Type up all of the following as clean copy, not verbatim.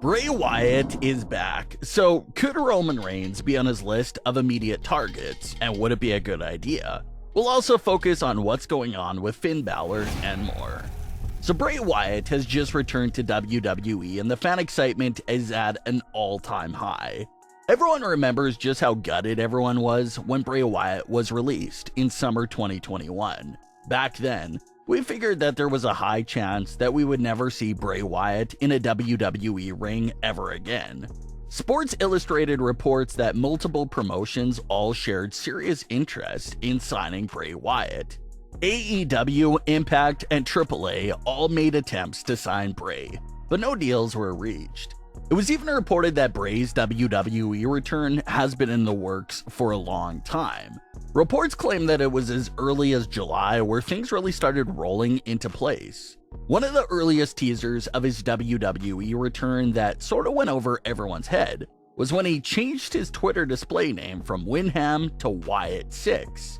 Bray Wyatt is back, so could Roman Reigns be on his list of immediate targets, and would it be a good idea? We'll also focus on what's going on with Finn Balor and more. So Bray Wyatt has just returned to WWE and the fan excitement is at an all-time high. Everyone remembers just how gutted everyone was when Bray Wyatt was released in summer 2021. Back then, we figured that there was a high chance that we would never see Bray Wyatt in a WWE ring ever again. Sports Illustrated reports that multiple promotions all shared serious interest in signing Bray Wyatt. AEW, Impact, and AAA all made attempts to sign Bray, but no deals were reached. It was even reported that Bray's WWE return has been in the works for a long time. Reports claim that it was as early as July where things really started rolling into place. One of the earliest teasers of his WWE return that sort of went over everyone's head was when he changed his Twitter display name from Windham to Wyatt6.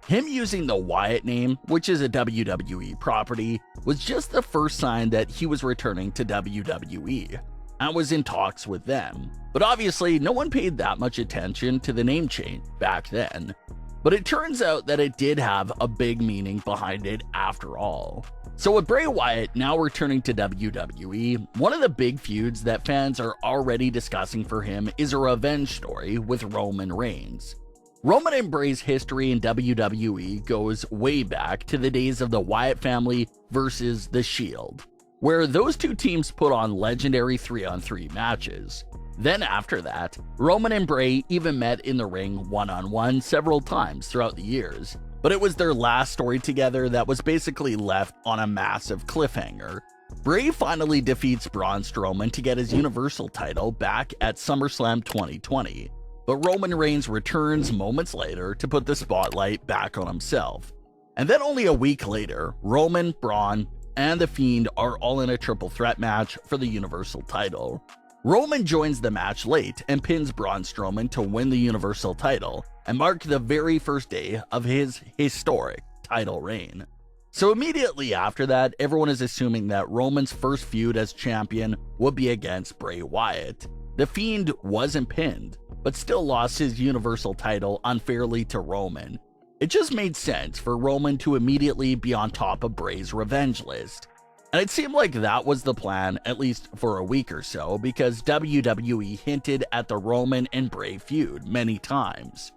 Him using the Wyatt name, which is a WWE property, was just the first sign that he was returning to WWE. I was in talks with them, but obviously no one paid that much attention to the name change back then. But it turns out that it did have a big meaning behind it after all. So with Bray Wyatt now returning to WWE, one of the big feuds that fans are already discussing for him is a revenge story with Roman Reigns. Roman and Bray's history in WWE goes way back to the days of the Wyatt family versus The Shield, where those two teams put on legendary 3-on-3 matches. Then after that, Roman and Bray even met in the ring one-on-one several times throughout the years, but it was their last story together that was basically left on a massive cliffhanger. Bray finally defeats Braun Strowman to get his Universal title back at SummerSlam 2020, but Roman Reigns returns moments later to put the spotlight back on himself. And then only a week later, Roman, Braun, and The Fiend are all in a triple threat match for the Universal title. Roman joins the match late and pins Braun Strowman to win the Universal title and mark the very first day of his historic title reign. So immediately after that, everyone is assuming that Roman's first feud as champion would be against Bray Wyatt. The Fiend wasn't pinned, but still lost his Universal title unfairly to Roman. It just made sense for Roman to immediately be on top of Bray's revenge list. And it seemed like that was the plan, at least for a week or so, because WWE hinted at the Roman and Bray feud many times.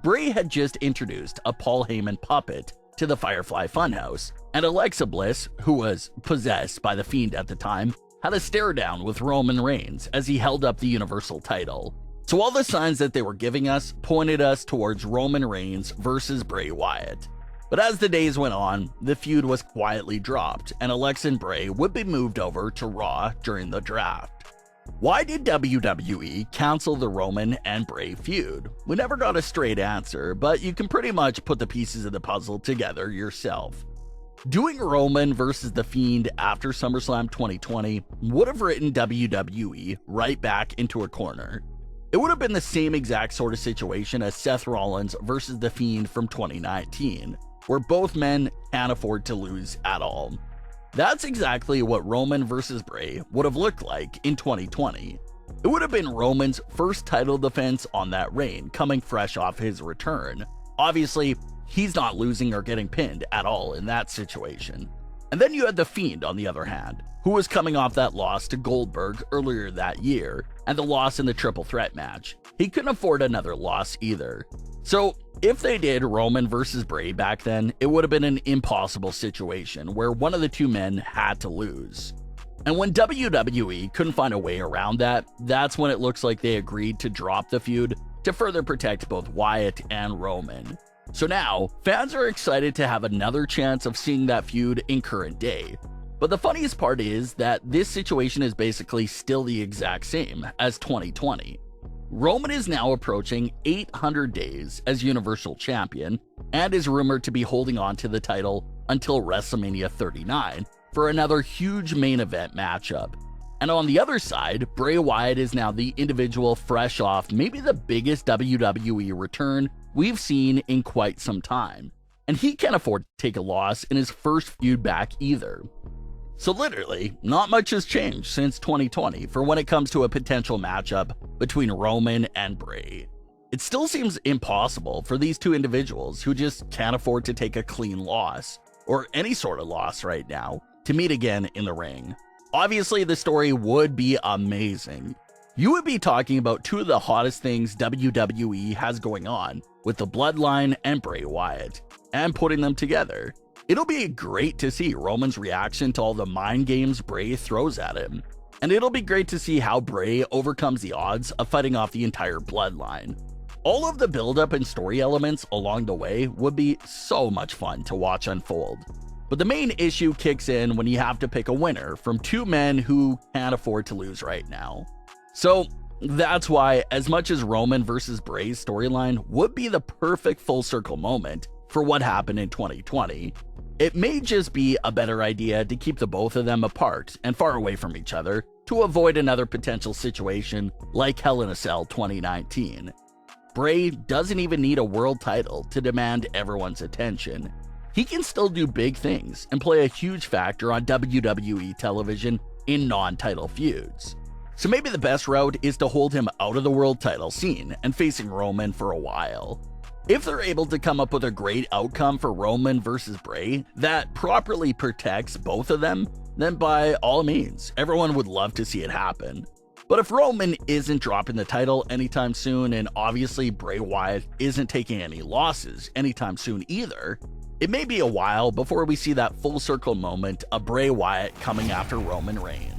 Bray had just introduced a Paul Heyman puppet to the Firefly Funhouse, and Alexa Bliss, who was possessed by the Fiend at the time, had a stare down with Roman Reigns as he held up the Universal title. So all the signs that they were giving us pointed us towards Roman Reigns versus Bray Wyatt. But as the days went on, the feud was quietly dropped, and Alexa and Bray would be moved over to Raw during the draft. Why did WWE cancel the Roman and Bray feud? We never got a straight answer, but you can pretty much put the pieces of the puzzle together yourself. Doing Roman versus The Fiend after SummerSlam 2020 would have written WWE right back into a corner. It would have been the same exact sort of situation as Seth Rollins versus The Fiend from 2019, where both men can't afford to lose at all. That's exactly what Roman versus Bray would have looked like in 2020. It would have been Roman's first title defense on that reign, coming fresh off his return. Obviously, he's not losing or getting pinned at all in that situation. And then you had The Fiend, on the other hand, who was coming off that loss to Goldberg earlier that year, and the loss in the triple threat match. He couldn't afford another loss either. So if they did Roman versus Bray back then, it would have been an impossible situation where one of the two men had to lose. And when WWE couldn't find a way around that, that's when it looks like they agreed to drop the feud to further protect both Wyatt and Roman. So now, fans are excited to have another chance of seeing that feud in current day. But the funniest part is that this situation is basically still the exact same as 2020. Roman is now approaching 800 days as Universal Champion and is rumored to be holding on to the title until WrestleMania 39 for another huge main event matchup. And on the other side, Bray Wyatt is now the individual fresh off maybe the biggest WWE return we've seen in quite some time, and he can't afford to take a loss in his first feud back either. So literally, not much has changed since 2020 for when it comes to a potential matchup between Roman and Bray. It still seems impossible for these two individuals who just can't afford to take a clean loss, or any sort of loss right now, to meet again in the ring. Obviously, the story would be amazing. You would be talking about two of the hottest things WWE has going on with the Bloodline and Bray Wyatt, and putting them together. It'll be great to see Roman's reaction to all the mind games Bray throws at him. And it'll be great to see how Bray overcomes the odds of fighting off the entire Bloodline. All of the build-up and story elements along the way would be so much fun to watch unfold. But the main issue kicks in when you have to pick a winner from two men who can't afford to lose right now. So that's why, as much as Roman versus Bray's storyline would be the perfect full circle moment for what happened in 2020, it may just be a better idea to keep the both of them apart and far away from each other to avoid another potential situation like Hell in a Cell 2019. Bray doesn't even need a world title to demand everyone's attention. He can still do big things and play a huge factor on WWE television in non-title feuds. So maybe the best route is to hold him out of the world title scene and facing Roman for a while. If they're able to come up with a great outcome for Roman versus Bray that properly protects both of them, then by all means, everyone would love to see it happen. But if Roman isn't dropping the title anytime soon, and obviously Bray Wyatt isn't taking any losses anytime soon either, it may be a while before we see that full circle moment of Bray Wyatt coming after Roman Reigns.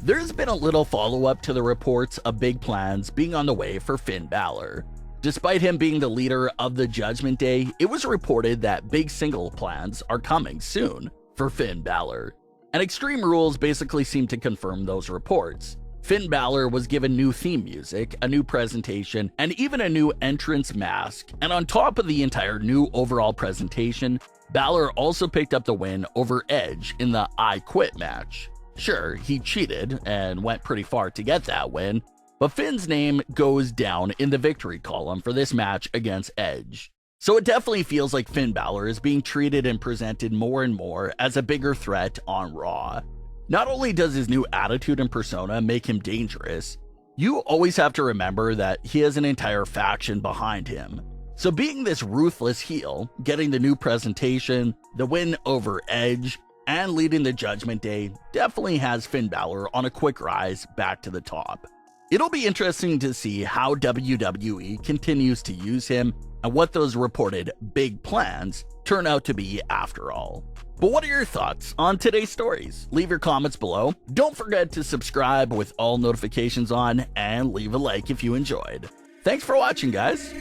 There's been a little follow-up to the reports of big plans being on the way for Finn Balor. Despite him being the leader of the Judgment Day, it was reported that big single plans are coming soon for Finn Balor. And Extreme Rules basically seem to confirm those reports. Finn Balor was given new theme music, a new presentation, and even a new entrance mask. And on top of the entire new overall presentation, Balor also picked up the win over Edge in the I Quit match. Sure, he cheated and went pretty far to get that win, but Finn's name goes down in the victory column for this match against Edge. So it definitely feels like Finn Balor is being treated and presented more and more as a bigger threat on Raw. Not only does his new attitude and persona make him dangerous, you always have to remember that he has an entire faction behind him. So being this ruthless heel, getting the new presentation, the win over Edge, and leading the Judgment Day definitely has Finn Balor on a quick rise back to the top. It'll be interesting to see how WWE continues to use him and what those reported big plans turn out to be after all. But what are your thoughts on today's stories? Leave your comments below. Don't forget to subscribe with all notifications on and leave a like if you enjoyed. Thanks for watching, guys.